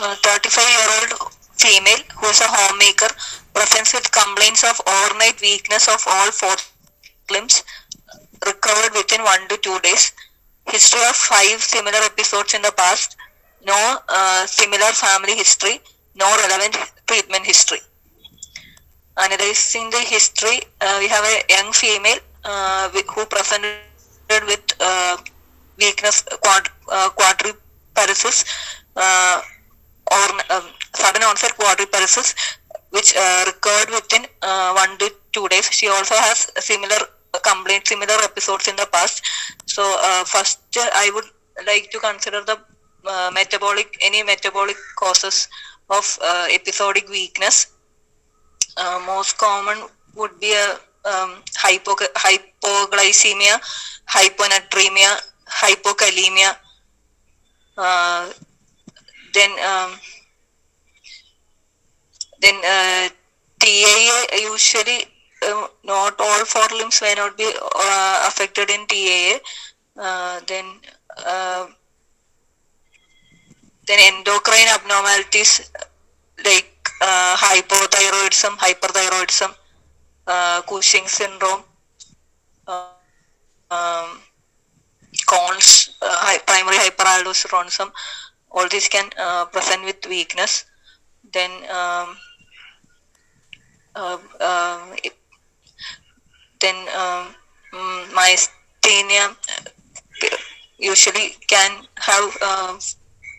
35-year-old female who is a homemaker presents with complaints of overnight weakness of all four limbs, recovered within 1 to 2 days. History of 5 similar episodes in the past. No similar family history. No relevant treatment history. Analyzing the history, we have a young female who presented with weakness, quadriparesis, or sudden onset quadriparesis, which recurred within 1 to 2 days. She also has similar complaints, similar episodes in the past. So first, I would like to consider the any metabolic causes of episodic weakness. Most common would be a hypoglycemia, hyponatremia, hypokalemia. Then TAA usually not all four limbs may not be affected in TAA. Then endocrine abnormalities like hypothyroidism, hyperthyroidism, Cushing syndrome, Conn's, primary hyperaldosteronism, all these can present with weakness. Then myasthenia usually can have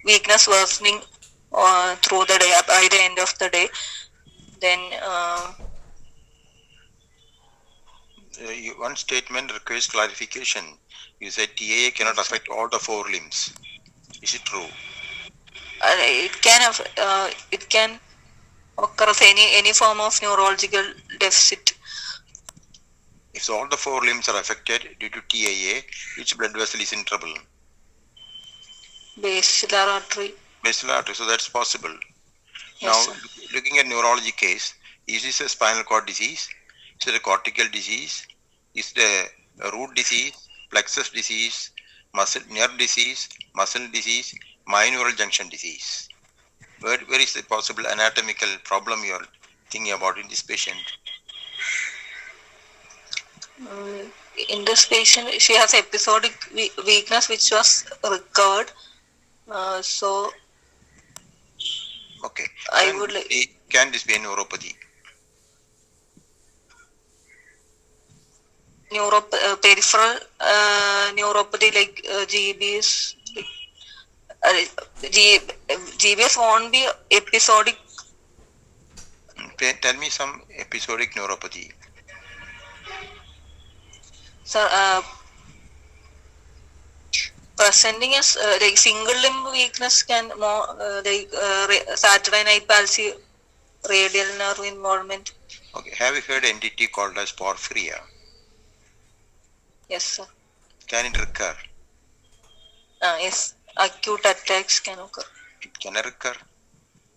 weakness worsening through the day, by the end of the day. Then one statement requires clarification. You said TAA cannot affect all the four limbs. Is it true? It can occur as any form of neurological deficit. If all the four limbs are affected due to TAA, which blood vessel is in trouble? Basilar artery. Basilar artery, so that's possible. Yes, now, sir. Looking at neurology case, is this a spinal cord disease? Is it a cortical disease? Is it a root disease, plexus disease, muscle nerve disease, muscle disease, myoneural junction disease? Where is the possible anatomical problem you are thinking about in this patient? In this patient, she has episodic weakness which was recovered. So, okay. Can this be a neuropathy? Peripheral neuropathy like GBS. GBS won't be episodic. Tell me some episodic neuropathy. Sir, presenting as like single limb weakness can more Saturday night palsy, radial nerve involvement. Okay, have you heard entity called as porphyria? Yes, sir. Can it recur? Yes, acute attacks can occur. It can recur.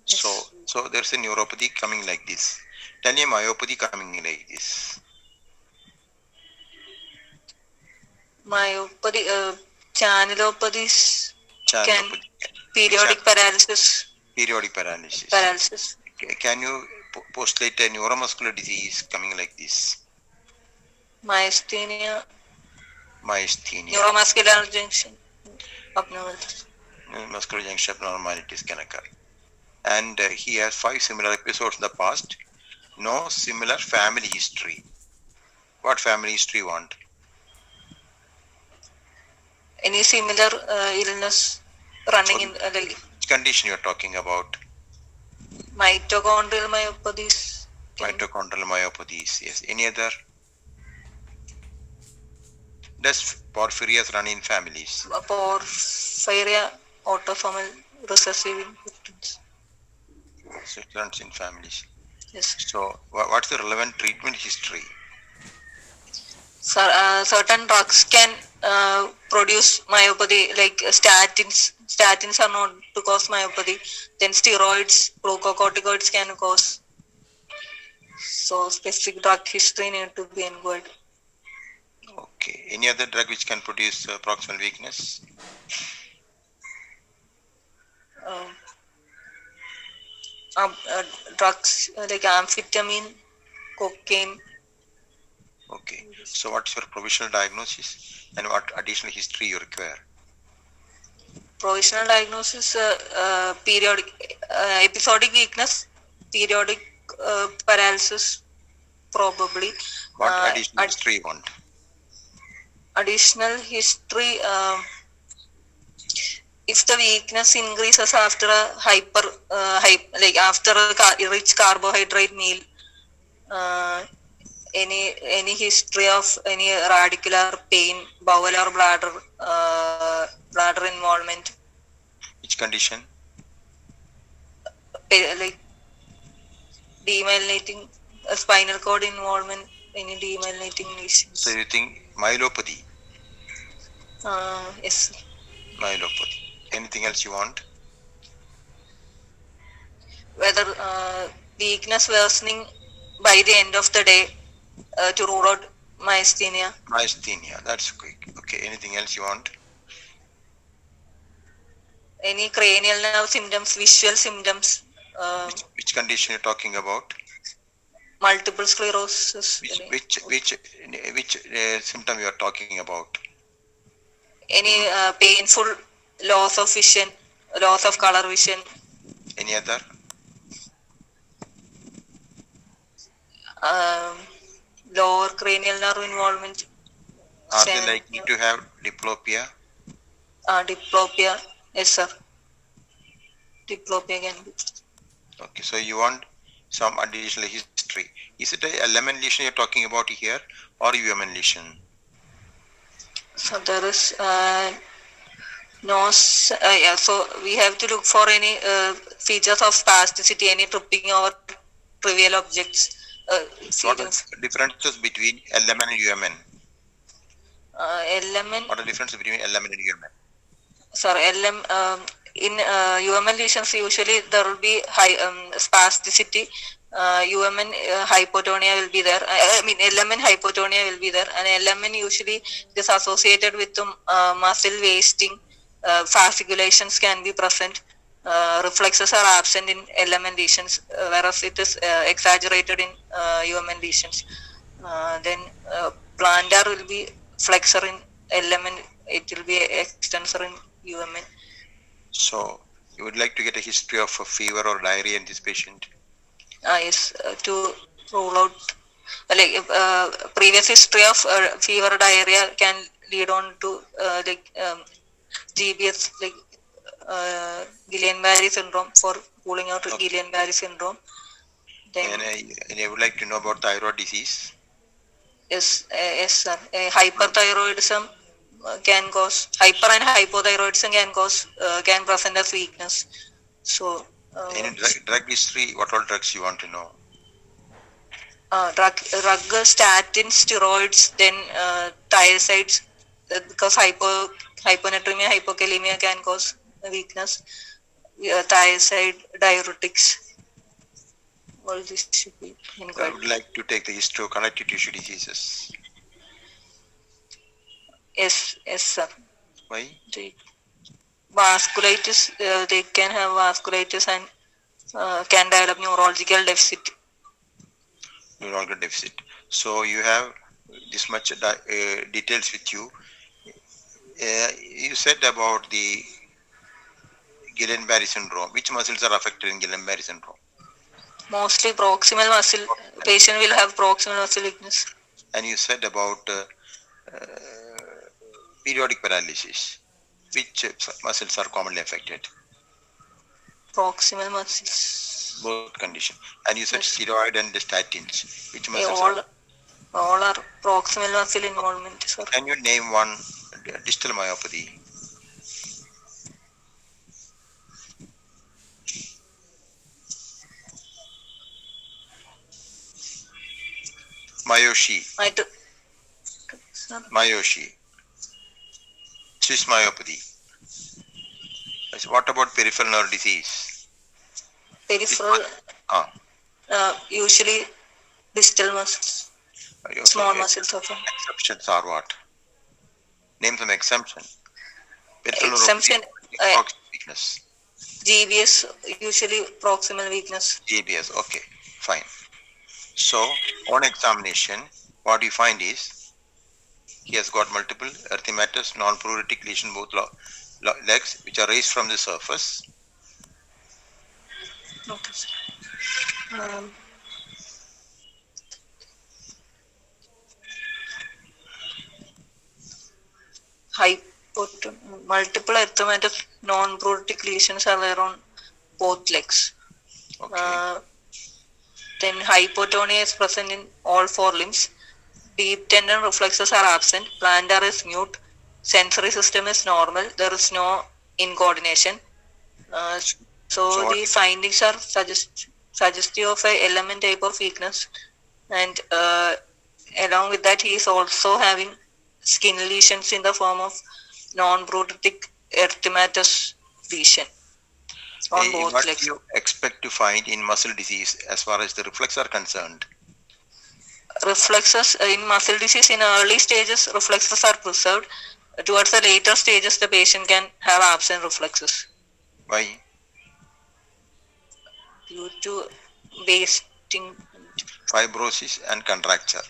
Yes. So there's a neuropathy coming like this. Tell me a myopathy coming like this. Myopathy, channelopathies can periodic paralysis. Periodic paralysis. Can you postulate a neuromuscular disease coming like this? Myasthenia. Neuromuscular junction abnormalities. Muscular junction abnormalities can occur. And he has 5 similar episodes in the past. No similar family history. What family history you want? Any similar illness running in which condition you are talking about? Mitochondrial myopathies. Mitochondrial myopathies, yes. Any other? Does porphyrias run in families? Porphyria autosomal recessive inheritance. So it runs in families. Yes. So what's the relevant treatment history? Certain drugs can produce myopathy, like statins. Statins are known to cause myopathy. Then steroids, glucocorticoids can cause. So specific drug history need to be inquired. Okay. Any other drug which can produce proximal weakness? drugs like amphetamine, cocaine. Okay. So what's your provisional diagnosis and what additional history you require? Provisional diagnosis, periodic, episodic weakness, periodic paralysis, probably. What Uh, additional history you want? Additional history, if the weakness increases after a like after a rich carbohydrate meal, uh, any history of any radicular pain, bowel or bladder involvement, Which condition? like demyelinating, spinal cord involvement, any demyelinating lesions. So you think myelopathy? Yes. Myelopathy. Anything else you want? Whether weakness worsening by the end of the day to rule out myasthenia. Myasthenia. That's quick. Okay. Anything else you want? Any cranial nerve symptoms, visual symptoms, Which condition you're talking about? multiple sclerosis. Which symptom you are talking about? Any painful loss of vision, loss of color vision. Any other? Lower cranial nerve involvement. Are they likely to have diplopia? Diplopia, yes sir. Diplopia can be. Okay, so you want some additional history. Is it a lemon lesion you're talking about here or UMN lesion? So there is no, yeah, so we have to look for any features of spasticity, any tripping over trivial objects. What are the differences between LMN and UMN? LMN. What are the differences between LMN and UMN? Sir, in UMN lesions usually there will be high spasticity. UMN hypotonia will be there. LMN hypotonia will be there, and LMN usually is associated with muscle wasting. Fasciculations can be present. Reflexes are absent in LMN lesions, whereas it is exaggerated in UMN lesions. Then plantar will be flexor in LMN. It will be extensor in UMN. So you would like to get a history of a fever or diarrhea in this patient? Yes, to rule out previous history of fever, diarrhea can lead on to GBS, Guillain-Barré syndrome, for ruling out Guillain-Barré syndrome. Then, and I would like to know about thyroid disease. Yes, sir. Hyperthyroidism can cause, hyper and hypothyroidism can present as weakness. So, any drug history, what all drugs you want to know? Drug, statins, steroids, then thiazides, because hyponatremia, hypokalemia can cause weakness. Thiazide, diuretics. All this should be inquired. I would like to take the history of connective tissue diseases. Yes, sir. Why? Vasculitis, they can have vasculitis and can develop neurological deficit. Neurological deficit. So you have this much details with you. You said about the Guillain-Barré syndrome. Which muscles are affected in Guillain-Barré syndrome? Mostly proximal muscle. Patient will have proximal muscle weakness. And you said about periodic paralysis. Which muscles are commonly affected? Proximal muscles. Both conditions. And you said steroid and the statins. Which muscles all are proximal muscle involvement, sir. Can you name one distal myopathy? Myoshi. Swiss myopathy. What about peripheral nerve disease? Peripheral, usually distal muscles. Small muscles of them. Exceptions are what? Name some exemption. Exemption. Weakness. GBS, usually proximal weakness. GBS. Okay, fine. So on examination, what you find is he has got multiple erythematous non-pruritic lesion both legs, which are raised from the surface. Okay, sir. Multiple erythematous non-pruritic lesions are there on both legs. Okay. Then hypotonia is present in all four limbs. Deep tendon reflexes are absent. Plantar is mute. Sensory system is normal. There is no incoordination. So the findings are suggestive of a element type of weakness, and along with that, he is also having skin lesions in the form of non-pruritic erythematous lesion on both what legs. do you expect to find in muscle disease as far as the reflex are concerned? Reflexes in muscle disease, in early stages, reflexes are preserved. Towards the later stages, the patient can have absent reflexes. Why? Due to wasting. Fibrosis and contracture.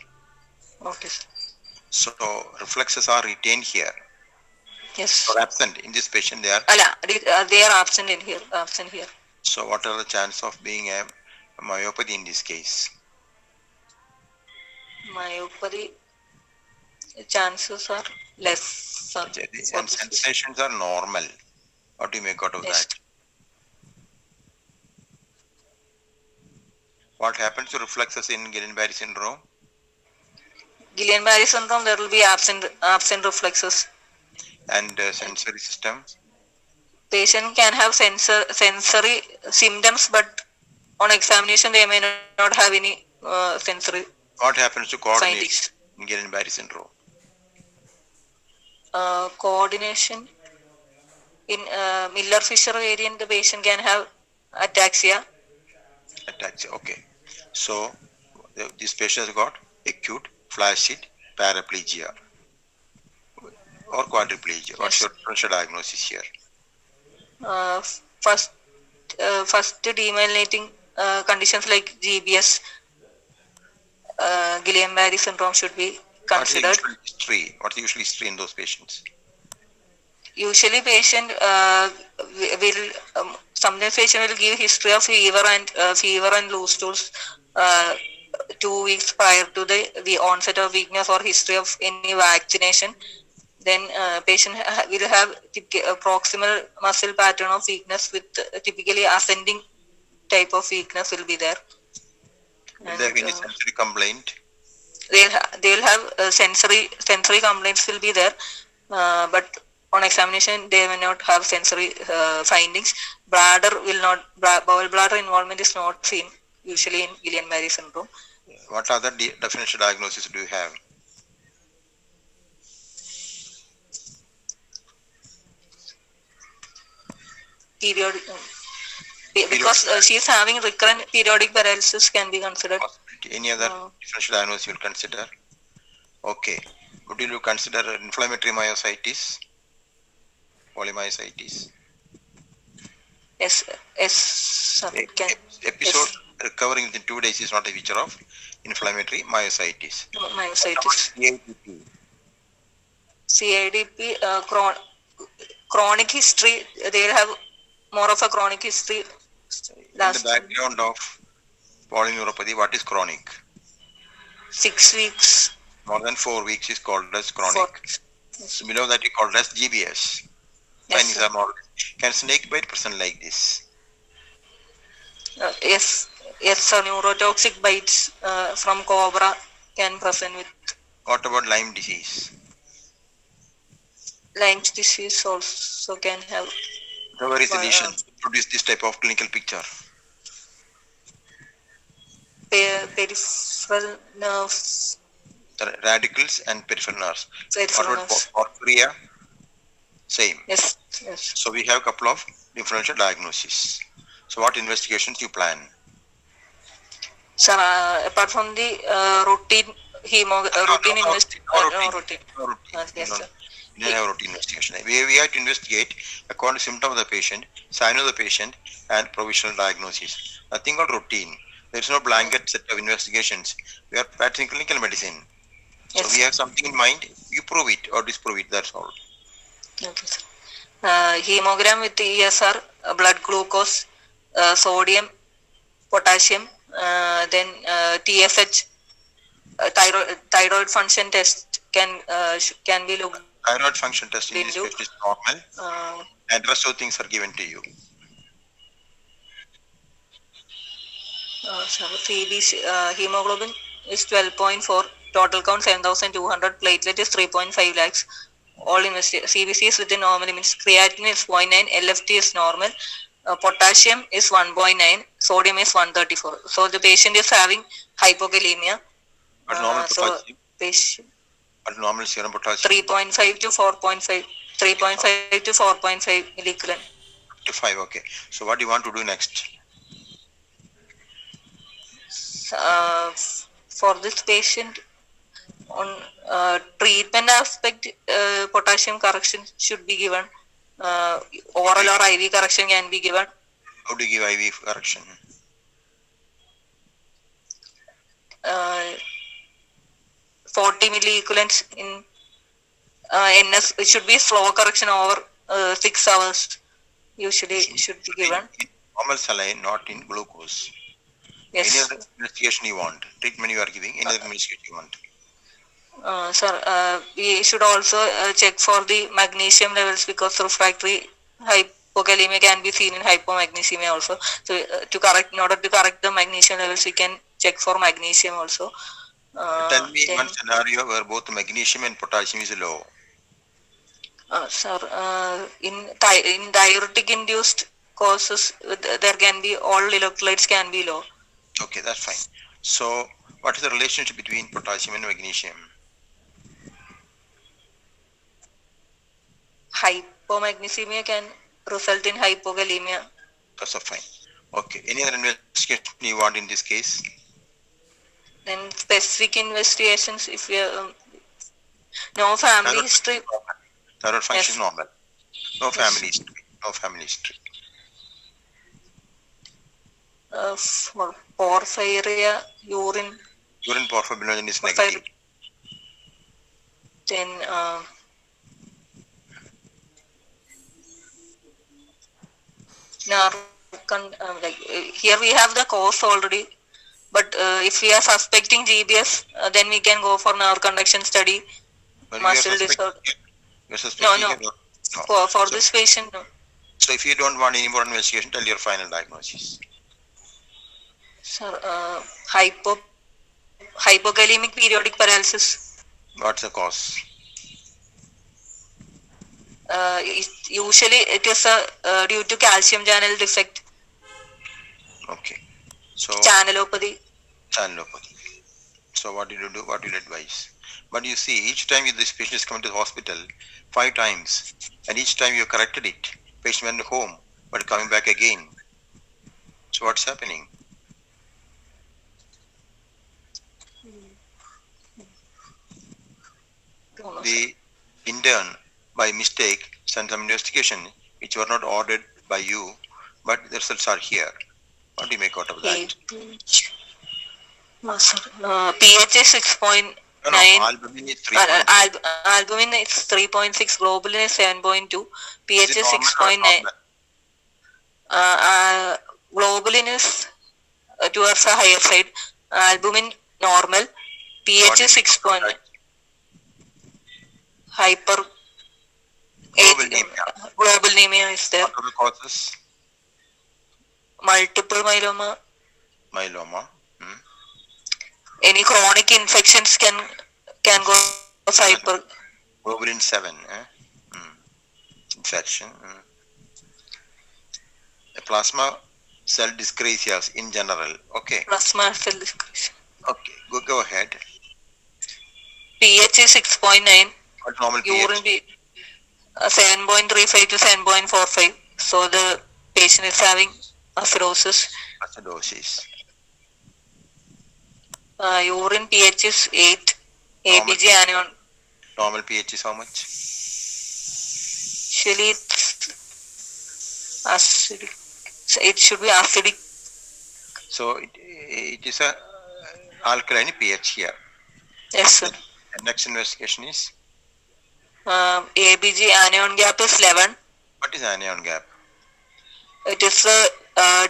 Okay, sir. So reflexes are retained here. Yes. Or absent in this patient. They are. They are absent in here. Absent here. So what are the chances of being a myopathy in this case? Myopathy chances are less. And sensations are normal. What do you make out of that? What happens to reflexes in Guillain-Barré syndrome? Guillain-Barré syndrome, there will be absent reflexes. And sensory system? Patient can have sensory symptoms, but on examination they may not have any sensory. What happens to coordination in Guillain-Barré syndrome? Coordination in Miller-Fisher variant, the patient can have ataxia. Ataxia, okay. So this patient has got acute flaccid paraplegia or quadriplegia. Yes. What's your differential diagnosis here? First demyelinating conditions like GBS, Guillain-Barré syndrome should be considered. What's the usual history in those patients? Usually patient will sometimes patient will give history of fever and loose stools 2 weeks prior to the onset of weakness, or history of any vaccination. Then patient will have a proximal muscle pattern of weakness with typically ascending type of weakness will be there. Will there be any sensory complaint? They'll have sensory complaints will be there, but on examination they may not have sensory findings. Bowel bladder involvement is not seen usually in Guillain-Barré syndrome. What other differential diagnosis do you have? Periodic, because she is having recurrent periodic paralysis can be considered. Any other differential diagnosis you will consider? Okay. Would you consider inflammatory myositis? Polymyositis? Yes. Episode recovering within 2 days is not a feature of inflammatory myositis. CIDP, chronic history, they will have more of a chronic history. In the background of polyneuropathy, what is chronic? 6 weeks. More than 4 weeks is called as chronic. Yes. Below that, you call it as GBS. Yes, can snake bite present like this? Yes, sir. Neurotoxic bites from cobra can present with. What about Lyme disease? Lyme's disease also can have. Where is the lesion? Produce this type of clinical picture. Peripheral nerves. Radicals and peripheral nerves. Peripheral nerves. Porphyria? Same. Yes. So we have a couple of differential diagnoses. So what investigations you plan? Sir, apart from the routine investigation. No routine. Yes, sir. We don't have routine investigation. We have to investigate according to symptom of the patient, sign of the patient, and provisional diagnosis. Nothing called routine. There is no blanket set of investigations. We are practicing clinical medicine. So Yes. we have something in mind, you prove it or disprove it, that's all. Okay, sir. Hemogram with ESR, blood glucose, sodium, potassium, then TSH, thyroid function test can be looked Thyroid function test in this into. patient is normal, and rest of things are given to you. CBC, hemoglobin is 12.4, total count 7,200, platelet is 3.5 lakhs. All CBC is within normal limits. Creatinine is 0.9, LFT is normal. Potassium is 1.9, sodium is 134. So the patient is having hypokalemia. But normal So potassium, patient but normal serum potassium 3.5 to 4.5, 3.5 to 4.5 milliequivalent. to 5. Okay. So what do you want to do next? For this patient, on treatment aspect, potassium correction should be given. Oral or IV correction can be given. How do you give IV correction? 40 milliequivalents in NS. It should be slow correction over 6 hours. Usually should be given. In normal saline, not in glucose. Yes. Any other investigation you want? Treatment you are giving? Any other investigation you want? Sir, we should also check for the magnesium levels because refractory hypokalemia can be seen in hypomagnesemia also. So in order to correct the magnesium levels, we can check for magnesium also. Tell me one scenario where both magnesium and potassium is low. Sir, in diuretic induced causes, there can be all electrolytes can be low. Okay, that's fine. So what is the relationship between potassium and magnesium? Hypomagnesemia can result in hypokalemia. That's fine. Okay. Any other investigation you want in this case? Then specific investigations, if we no family history. Thyroid function Yes. normal. No family history. No family history. For porphyria, urine. Urine porphyrin is Porphyria. negative. Then here we have the cause already, but if we are suspecting GBS, then we can go for nerve conduction study. But Muscle disorder. You're suspecting No. it or- For So- this patient, no. So if you don't want any more investigation, tell your final diagnosis. Sir, hypokalemic periodic paralysis. What's the cause? Usually it is due to calcium channel defect, Okay. So channelopathy. channelopathy. So what did you do? What will you advise? But you see, each time this patient is coming to the hospital 5 times, and each time you corrected it, patient went home, but coming back again. So what's happening? The intern, by mistake, sent some investigation which were not ordered by you, but the results are here. What do you make out of that? pH is 6.9. No, albumin is 3. Albumin is 3.6. Globulin is 7.2. pH is 6.9. Globulin is towards the higher side. Albumin normal. pH is 6.9. Globulinemia is there. What are the causes? Multiple myeloma. Myeloma. Any chronic infections can go hyper. Globulin 7. Infection. Plasma cell dyscrasias in general. Okay. Plasma cell dyscrasia. Okay. Go ahead. pH is 6.9. What normal Urine pH? 7.35 to 7.45. So the patient is having acidosis. Acidosis. Urine pH is 8. Normal ABG anion. Normal pH is how much? usually it's acidic. So it should be acidic. So it is a alkaline pH here. Yes, sir. The next investigation is, ABG anion gap is 11. what is anion gap? It is the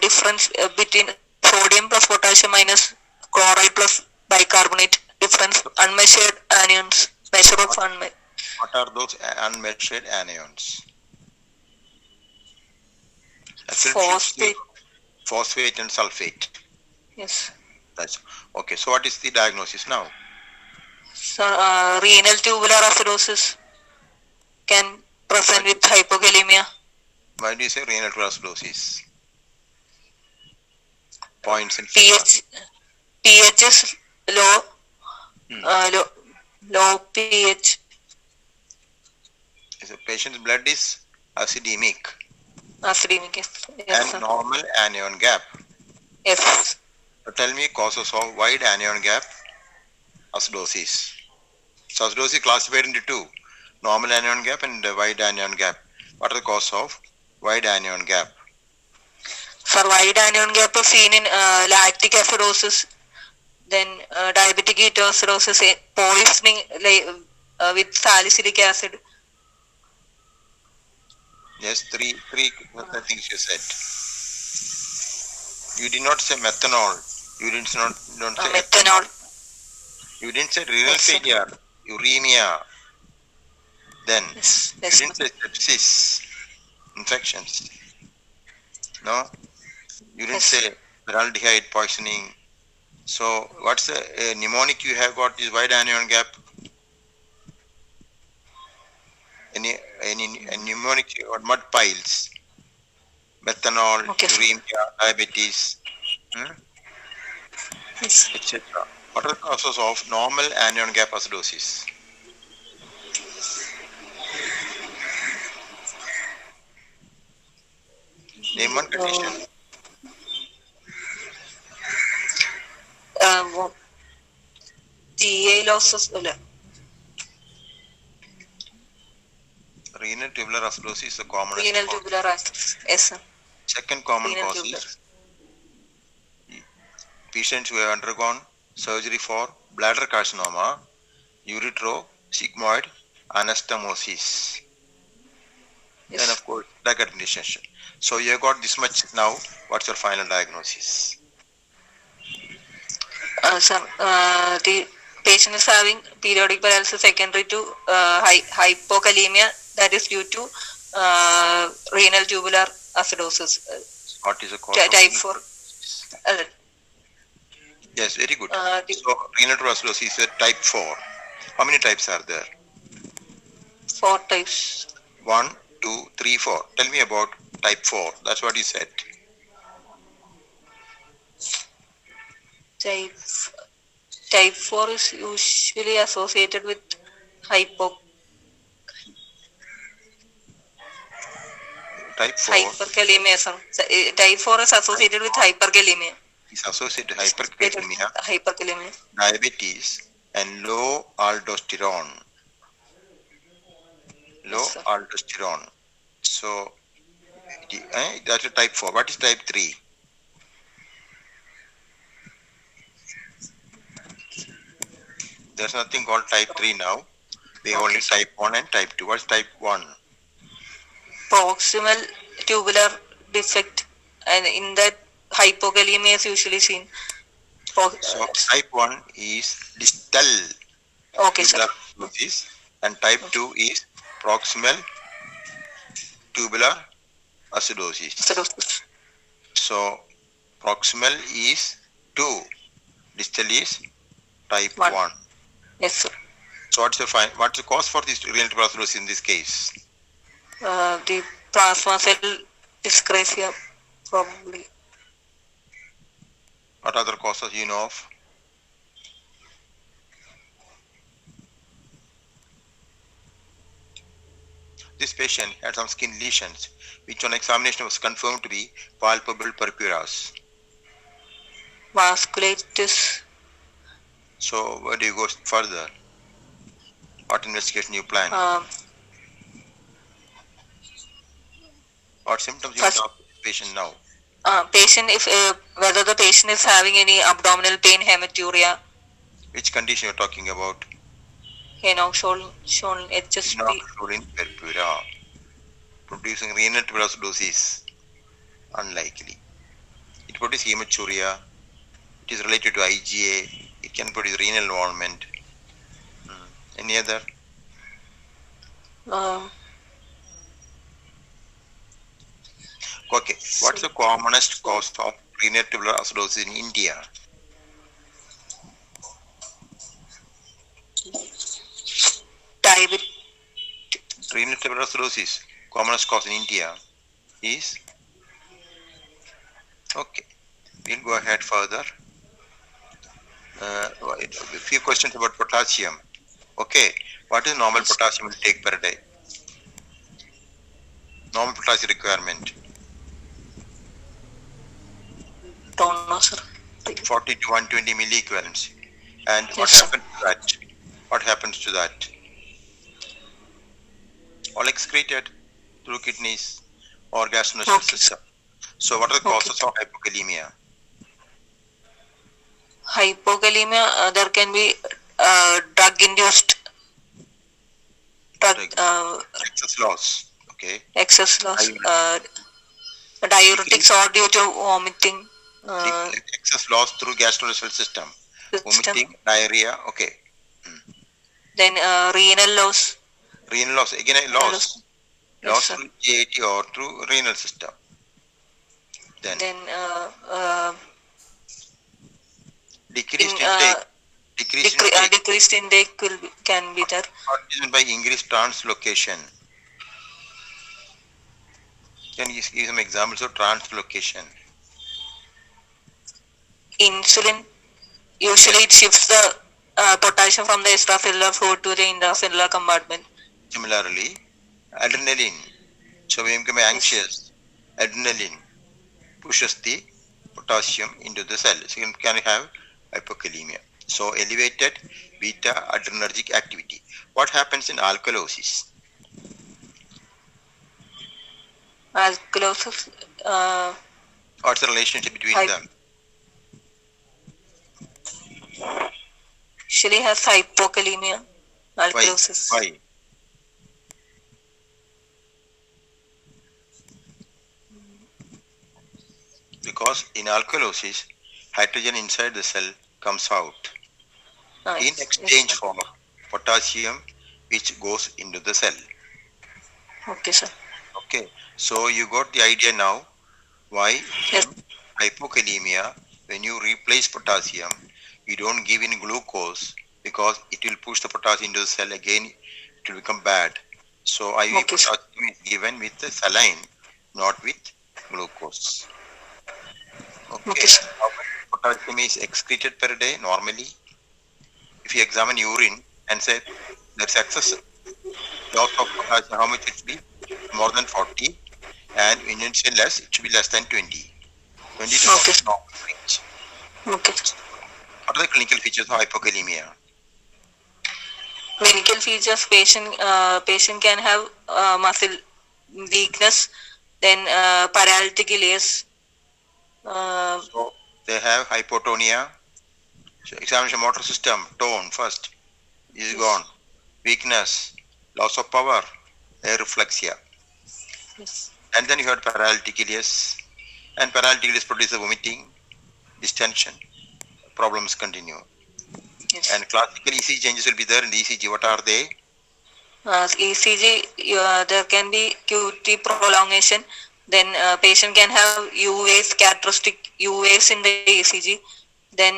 difference between sodium plus potassium minus chloride plus bicarbonate. Difference unmeasured anions. Measure of unmeasured. What are those unmeasured anions? Phosphate. Phosphate and sulfate. Yes. That's okay. So what is the diagnosis now? So, renal tubular acidosis can present with hypokalemia. Why do you say renal acidosis? Points in pH is low. Low pH. The patient's blood is acidemic. Acidemic. Yes, And sir. normal anion gap. Yes. So tell me causes of wide anion gap acidosis. So acidosis classified into two: normal anion gap and wide anion gap. What are the cause of wide anion gap? For wide anion gap is seen in lactic acidosis, then diabetic ketoacidosis, poisoning with salicylic acid. Yes, three things you said. You did not say methanol. You didn't say Methanol. You didn't say renal Yes, sir. failure, uremia. Then Yes. you didn't say sepsis, infections. No, you didn't Yes. say formaldehyde poisoning. So what's the mnemonic you have got is wide anion gap? Any mnemonic you got? Mud piles, methanol, Okay, sir. uremia, diabetes, Yes. etc. What are the causes of normal anion gap acidosis? Name one condition. GA losses. Renal tubular acidosis is the commonest Renal cause. tubular acidosis. Yes, sir. Second common Renal cause tubular. is patients who have undergone surgery for bladder carcinoma, ureterosigmoid anastomosis. Yes. Then of course recognition. So you have got this much now. What's your final diagnosis? Sir, the patient is having periodic paralysis secondary to hypokalemia, that is due to renal tubular acidosis. What is the cause? Type 4. Yes, very good. The So renal tubular acidosis is type 4. How many types are there? 4 types. 1, 2, 3, 4. Tell me about type 4. That's what you said. Type 4 is usually associated with hyperkalemia. Sir. Type 4 is associated with hyperkalemia. Is associated with hyperkalemia, Hyperkalemia. diabetes, and low aldosterone. Low Yes, sir. aldosterone. So that's a type 4. What is type 3? There's nothing called type 3 now. We have only type 1 and type 2. What's type 1? Proximal tubular defect, and in that hypokalemia is usually seen. So type 1 is distal Okay, sir. tubular acidosis, and type 2 is proximal tubular acidosis. Acidosis. So proximal is 2, distal is type 1. 1. Yes, sir. So what's the cause for this renal tubular acidosis in this case? The plasma cell dyscrasia, probably. What other causes you know of? This patient had some skin lesions, which on examination was confirmed to be palpable purpuras. Vasculitis. So where do you go further? What investigation you plan? What symptoms you First, talk to the patient now? patient, if whether the patient is having any abdominal pain, hematuria, Which condition you're talking about? shown HSP. Inoxaparin purpura. Producing renal tuberculosis, unlikely. It produces hematuria. It is related to IgA. It can produce renal involvement. Any other? Uh, Okay. What's the commonest cause of renal tubular acidosis in India? diabetes. Renal tubular acidosis, commonest cause in India is? Okay. We'll go ahead further. A few questions about potassium. Okay. What is normal potassium you take per day? Normal potassium requirement. Don't know, sir. 40 to 120 milliequivalents. And what Yes, sir. happens to that? What happens to that? All excreted through kidneys or gastrointestinal Okay. system. So what are the causes of hypokalemia? Hypokalemia, there can be drug-induced Excess loss. Okay. excess loss, diuretics or due to vomiting Excess loss through gastrointestinal system. system. Vomiting, diarrhea. Okay. Then renal loss. Renal loss. Again, a loss. Yes, Loss sir. through GAT or through renal system. Then Then decreased intake. decreased intake can be there. What is meant by increased translocation? Can you give some examples of translocation? Insulin, usually it shifts the potassium from the extracellular fluid to the intracellular compartment. Similarly, adrenaline. So when you become anxious, adrenaline pushes the potassium into the cell. So you can have hypokalemia. So elevated beta adrenergic activity. What happens in alkalosis? Alkalosis, What's the relationship between them? usually has hypokalemia, Why? alkalosis. Why? Because in alkalosis, hydrogen inside the cell comes out in exchange for potassium, which goes into the cell. Okay, sir. Okay, so you got the idea now why Yes. hypokalemia, when you replace potassium, you don't give in glucose because it will push the potassium into the cell again, it will become bad. So IV Okay, sir. potassium is given with the saline, not with glucose. Okay, sir. How much potassium is excreted per day normally? If you examine urine and say there's excess loss of potassium, how much it should be? More than 40, and when you say less, it should be less than 20. 20 to Okay. 40 normal range. Okay. What are the clinical features of hypokalemia? Clinical features: patient can have muscle weakness, then paralytic ileus. So they have hypotonia. So examination motor system, tone first is gone. Weakness, loss of power, areflexia. Yes. And then you had paralytic ileus. And paralytic ileus produces vomiting, distension. Problems continue. Yes. And classical ECG changes will be there in the ECG. What are they? ECG, there can be QT prolongation. Then patient can have U waves, characteristic U waves in the ECG. Then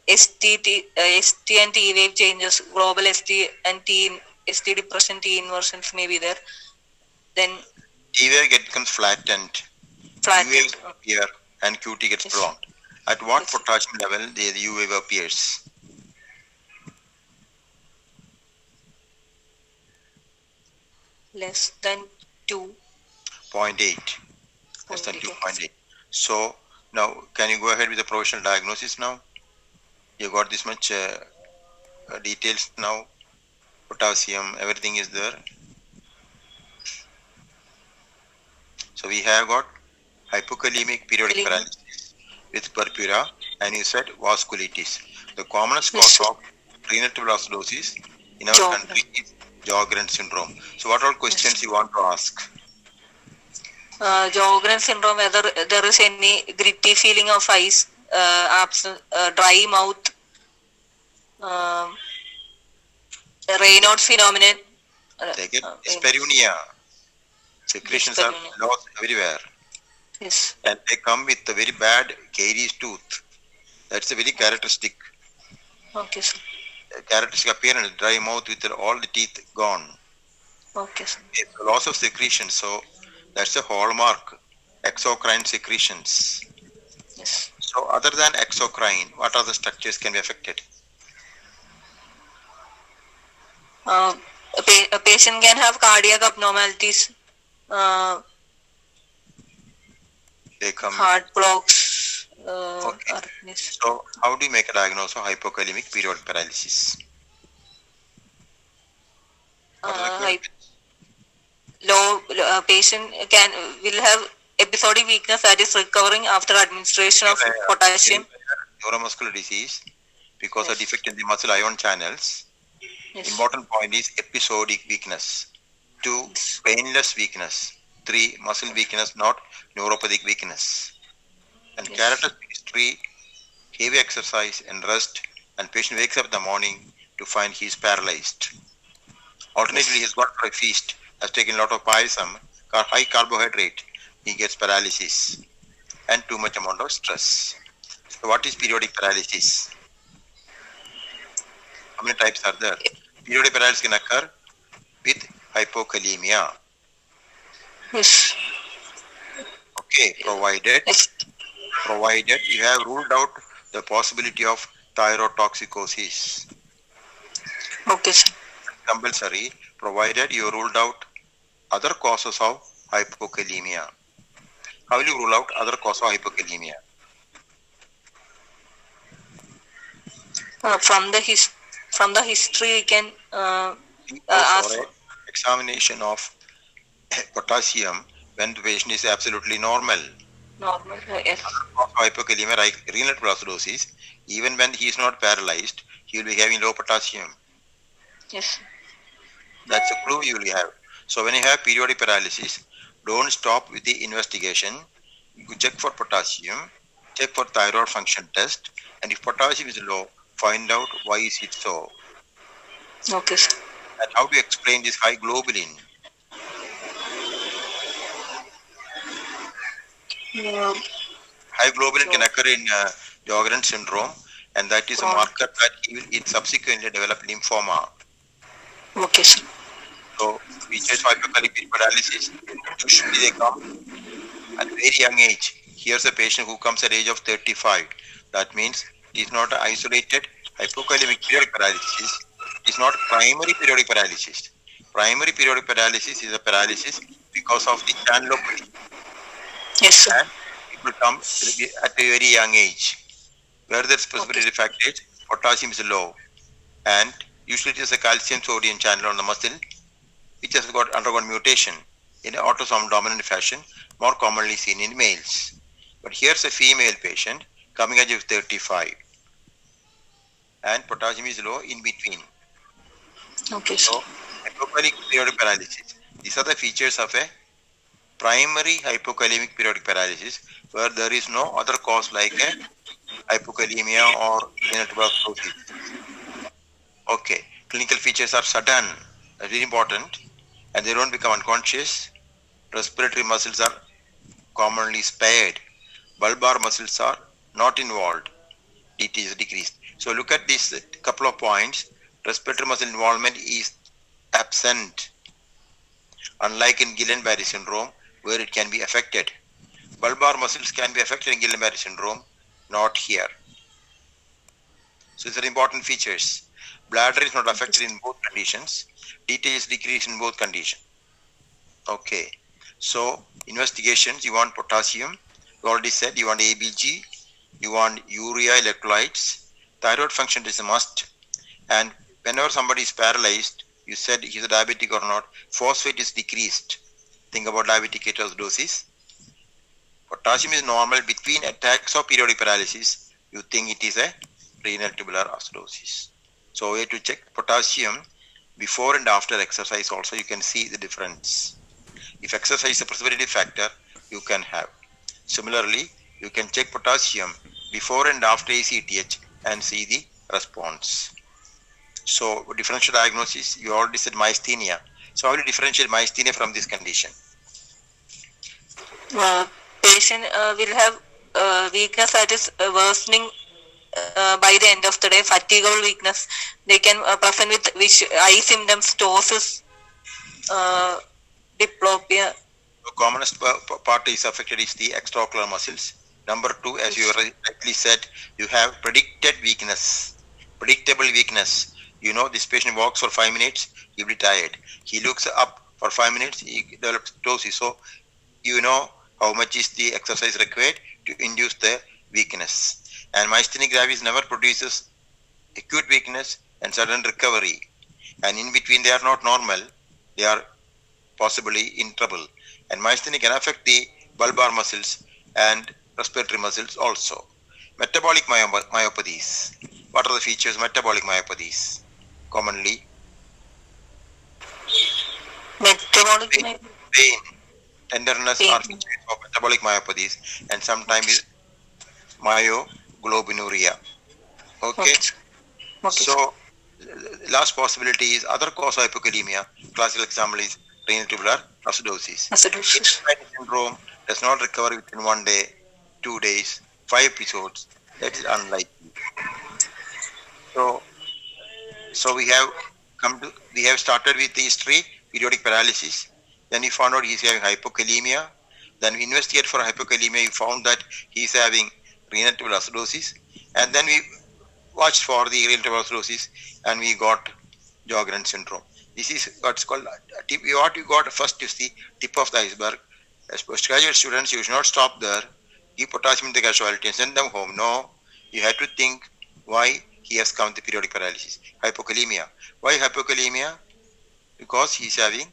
ST and T wave changes, global ST and ST depression, T inversions may be there. Then T wave becomes flattened. flattened. U wave appear and QT gets Yes. prolonged. At what Yes. potassium level the U wave appears? Less than 2. 0.8. Less than 0.8. 2.8. So now can you go ahead with the provisional diagnosis now? You got this much details now. Potassium, everything is there. So we have got hypokalemic periodic paralysis with purpura, and you said vasculitis. The commonest Yes, cause sir. of renal tubular acidosis in our Jog. country is Sjogren syndrome. So what all questions you want to ask? Sjogren syndrome, whether there is any gritty feeling of eyes, absent, dry mouth, um, Raynaud's phenomenon. Second, dyspareunia. Secretions are lost everywhere. Yes. And they come with a very bad caries tooth. That's a very characteristic characteristic appearance, dry mouth with all the teeth gone. Okay, sir. It's a loss of secretion, so that's a hallmark. Exocrine secretions. Yes. So other than exocrine, what other structures can be affected? A patient can have cardiac abnormalities, They come. heart blocks. Okay. So how do you make a diagnosis of hypokalemic periodic paralysis? Patient will have episodic weakness that is recovering after administration of potassium. Neuromuscular disease because of defect in the muscle ion channels. Important point is episodic weakness. 2, painless weakness. 3, muscle weakness, not neuropathic weakness. And characteristic is 3, heavy exercise and rest, and patient wakes up in the morning to find he is paralyzed. Alternatively, he has gone for a feast, has taken a lot of payasam, high carbohydrate, he gets paralysis, and too much amount of stress. So what is periodic paralysis? How many types are there? Periodic paralysis can occur with hypokalemia. Yes. Okay, provided you have ruled out the possibility of thyrotoxicosis. Okay, sir. Compulsory, provided you ruled out other causes of hypokalemia. How will you rule out other causes of hypokalemia? From the history, we can ask for examination of potassium when the patient is absolutely normal. Normal, yes. Hypokalemia, like renal acidosis, even when he is not paralyzed, he will be having low potassium. Yes. That's a clue you will have. So when you have periodic paralysis, don't stop with the investigation. You check for potassium, check for thyroid function test, and if potassium is low, find out why is it so. Okay, sir. And how do you explain this high globulin? High globulin can occur in Sjogren syndrome, and that is a marker that he will subsequently develop lymphoma. Okay, sir. So, features of hypokalemic paralysis, usually they come at a very young age. Here's a patient who comes at the age of 35. That means it is not an isolated hypokalemic periodic paralysis. It is not primary periodic paralysis. Primary periodic paralysis is a paralysis because of the channelopathy. Yes, sir. And it will come at a very young age. Where the specific fact is potassium is low, and usually it is a calcium sodium channel on the muscle which has undergone mutation in an autosomal dominant fashion, more commonly seen in males. But here's a female patient coming at age of 35, and potassium is low in between. Okay, so hypokalemic periodic paralysis. These are the features of a primary hypokalemic periodic paralysis, where there is no other cause like a hypokalemia or renal tuberculosis. Okay, clinical features are sudden, very important, and they don't become unconscious. Respiratory muscles are commonly spared. Bulbar muscles are not involved. It is decreased. So look at this couple of points. Respiratory muscle involvement is absent, unlike in Guillain-Barré syndrome, where it can be affected. Bulbar muscles can be affected in Guillain-Barré syndrome, not here. So these are important features. Bladder is not affected in both conditions. DT is decreased in both conditions. Okay. So investigations, you want potassium. You already said you want ABG. You want urea electrolytes. Thyroid function is a must. And whenever somebody is paralyzed, you said he's a diabetic or not, phosphate is decreased. Think about diabetic ketoacidosis. Potassium is normal between attacks of periodic paralysis. You think it is a renal tubular acidosis. So we have to check potassium before and after exercise also. You can see the difference. If exercise is a precipitative factor, you can have. Similarly, you can check potassium before and after ACTH and see the response. So differential diagnosis, you already said myasthenia. So how do you differentiate myasthenia from this condition? Patient will have weakness that is worsening by the end of the day, fatigable weakness. They can present with which eye symptoms, ptosis, diplopia. The commonest part is affected is the extraocular muscles. Number 2, as you rightly said, you have predicted weakness, predictable weakness. You know, this patient walks for 5 minutes, he will be tired. He looks up for 5 minutes, he develops ptosis. So you know how much is the exercise required to induce the weakness. And myasthenia gravis never produces acute weakness and sudden recovery. And in between, they are not normal. They are possibly in trouble. And myasthenia can affect the bulbar muscles and respiratory muscles also. Metabolic myopathies. What are the features of metabolic myopathies? Commonly, Metabolic pain, tenderness are features of metabolic myopathies, and sometimes is myoglobinuria. Okay. So last possibility is other cause of hypokalemia. Classical example is renal tubular acidosis. Syndrome does not recover within 1 day, 2 days, 5 episodes. That is unlikely. So we have started with the history, periodic paralysis. Then we found out he is having hypokalemia. Then we investigated for hypokalemia. We found that he is having renal tubular acidosis. And then we watched for the renal tubular acidosis and we got Sjogren syndrome. This is what's called, what you got first is the tip of the iceberg. As postgraduate students, you should not stop there, give potassium in the casualty and send them home. No, you have to think why he has come to periodic paralysis. Hypokalemia. Why hypokalemia? Because he is having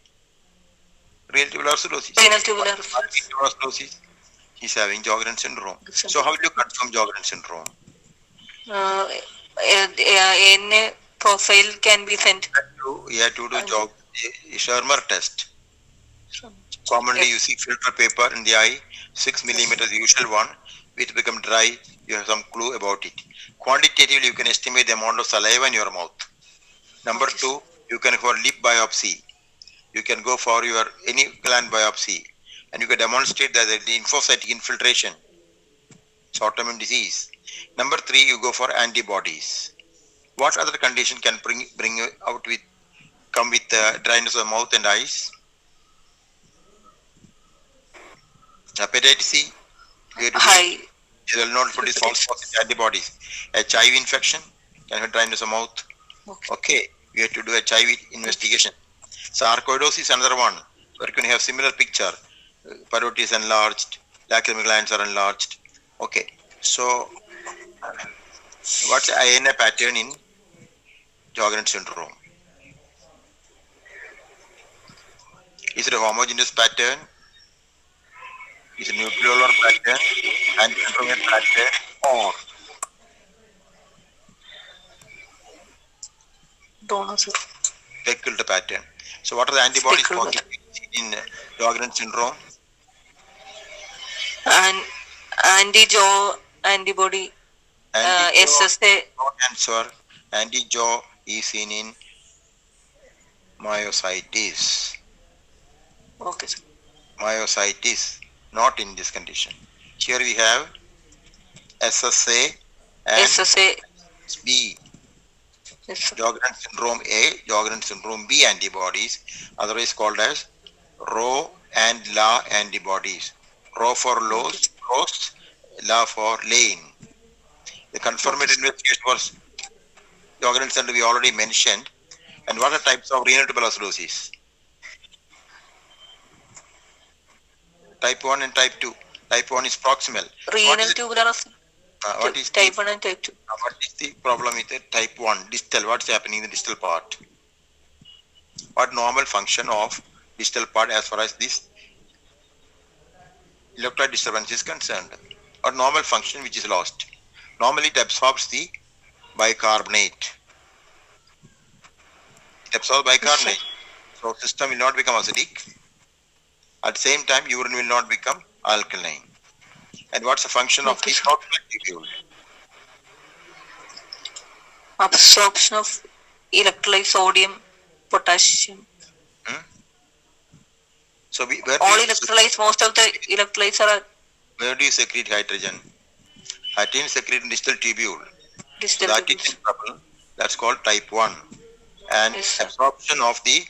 renal tubular acidosis. Renal tubular acidosis. He is having Sjogren syndrome. So how will you confirm Sjogren syndrome? A profile can be sent. You have to do Schirmer test. Commonly you see filter paper in the eye, 6 millimeters, the usual one. It become dry, you have some clue about it. Quantitatively, you can estimate the amount of saliva in your mouth. Number 2, you can go for lip biopsy. You can go for your any gland biopsy, and you can demonstrate that the lymphocytic infiltration, it's autoimmune disease. Number 3, you go for antibodies. What other condition can bring you out with, come with dryness of the mouth and eyes? Hepatitis C. High. They will not produce false positive antibodies. HIV infection can have dryness of mouth. Okay, we have to do HIV investigation. Sarcoidosis is another one where you can have similar picture. Parotid is enlarged, lacrimal glands are enlarged. Okay, so what's the INA pattern in Sjogren syndrome? Is it a homogeneous pattern? Is it a nucleolar pattern, anti-centromere pattern, or Peckel pattern? So what are the antibodies in Sjogren syndrome? And anti-jaw antibody. SSA. Answer. Anti-jaw is seen in myositis. Okay, sir. Myositis, not in this condition. Here we have SSA and SSA. B. Yes, Sjogren syndrome A, Sjogren syndrome B antibodies, otherwise called as Rho and La antibodies. Rho for Rose, La for Lane. The confirmatory investigation was Sjogren syndrome we already mentioned. And what are types of renal tubular acidosis? Type 1 and type 2. Type 1 is proximal. Renal tubular acidosis. What is type 1 and type 2. What is the problem with the type 1? Distal. What's happening in the distal part? What normal function of distal part as far as this electrolyte disturbance is concerned, or normal function which is lost. Normally it absorbs the bicarbonate. It absorbs bicarbonate. So system will not become acidic. At the same time, urine will not become alkaline. And what's the function of the proximal tubule? Absorption of electrolyte, sodium, potassium. So all electrolytes, most of the electrolytes are. Where do you secrete hydrogen? Hydrogen secreted in distal tubule. Distal that is in trouble. That's called type 1. And absorption of the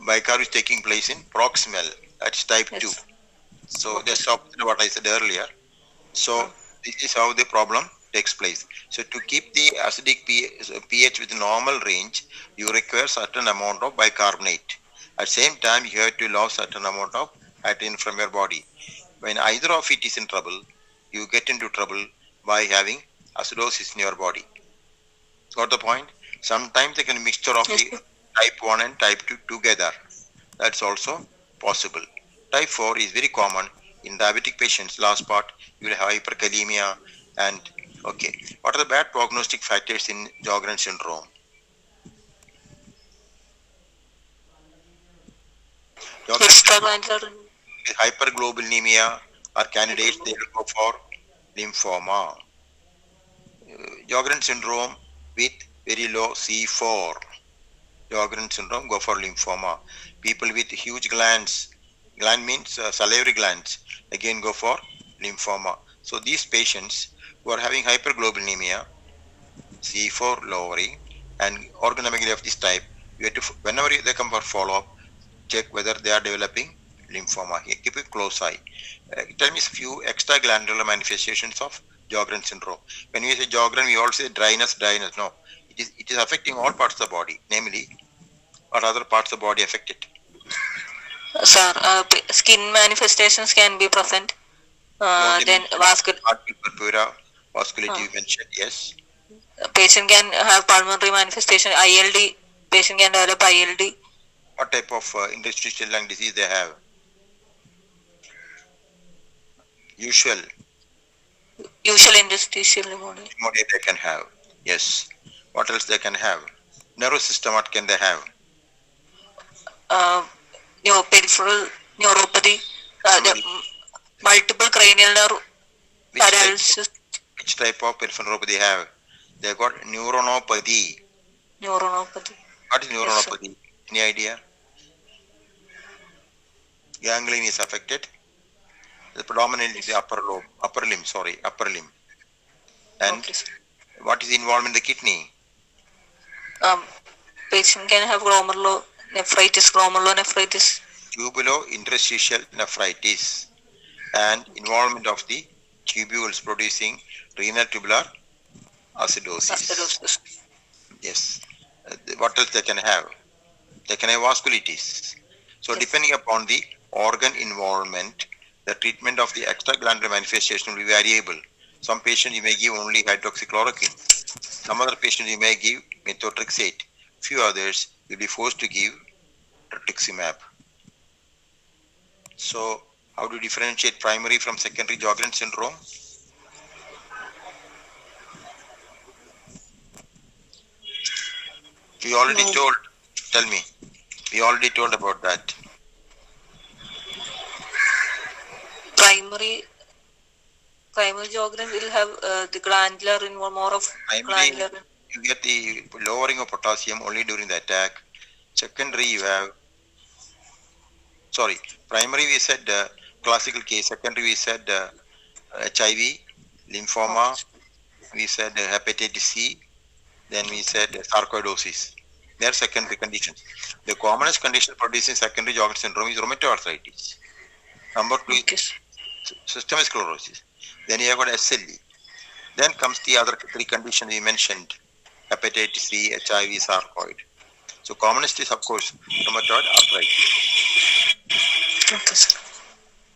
bicarb is taking place in proximal. That's type 2. So that's what I said earlier. So this is how the problem takes place. So to keep the acidic pH with normal range, you require certain amount of bicarbonate. At the same time, you have to lose certain amount of hydrogen from your body. When either of it is in trouble, you get into trouble by having acidosis in your body. Got the point? Sometimes they can mixture of the type 1 and type 2 together. That's also possible. Type 4 is very common in diabetic patients. Last part, you will have hyperkalemia and okay. What are the bad prognostic factors in Sjogren syndrome? Hyperglobulinemia are candidates, they will go for lymphoma. Sjogren syndrome with very low C4. Sjogren syndrome, go for lymphoma. People with huge glands, gland means salivary glands, again go for lymphoma. So these patients who are having hyperglobulinemia, C4 lowering, and organomegaly of this type, you have to, whenever they come for follow-up, check whether they are developing lymphoma. Keep a close eye. Tell me a few extraglandular manifestations of Sjogren syndrome. When we say Sjogren, we also say dryness. No, it is affecting all parts of the body. Namely, what other parts of the body affected? Sir, skin manifestations can be present. Then vascular vascularity you mentioned, yes. Patient can have pulmonary manifestation. ILD, patient can develop ILD. What type of interstitial lung disease they have? Usual interstitial pneumonia. Pneumonia they can have. Yes. What else they can have? Nervous system, what can they have? Peripheral neuropathy, multiple cranial nerve paralysis. Which type of peripheral neuropathy have? They got neuronopathy. What is neuronopathy? Yes, any idea? Ganglion is affected. Predominantly the upper limb. And what is involved in the kidney? Patient can have glomerulonephritis. Tubulointerstitial nephritis and involvement of the tubules producing renal tubular acidosis. Yes. What else they can have? They can have vasculitis. So depending upon the organ involvement, the treatment of the extraglandular manifestation will be variable. Some patients you may give only hydroxychloroquine. Some other patients you may give methotrexate. Few others will be forced to give rituximab. So how do you differentiate primary from secondary Sjogren syndrome? We already told. Tell me. We already told about that. Primary Sjogren will have the glandular more of glandular. You get the lowering of potassium only during the attack. Secondary you have. Primary we said classical case. Secondary we said HIV, lymphoma. We said hepatitis C. Then we said sarcoidosis. They are secondary conditions. The commonest condition producing secondary Sjogren syndrome is rheumatoid arthritis. Number 2 is systemic sclerosis. Then you have got SLE. Then comes the other 3 conditions we mentioned: hepatitis C, HIV, sarcoid. So commonest is of course rheumatoid arthritis. Okay, sir.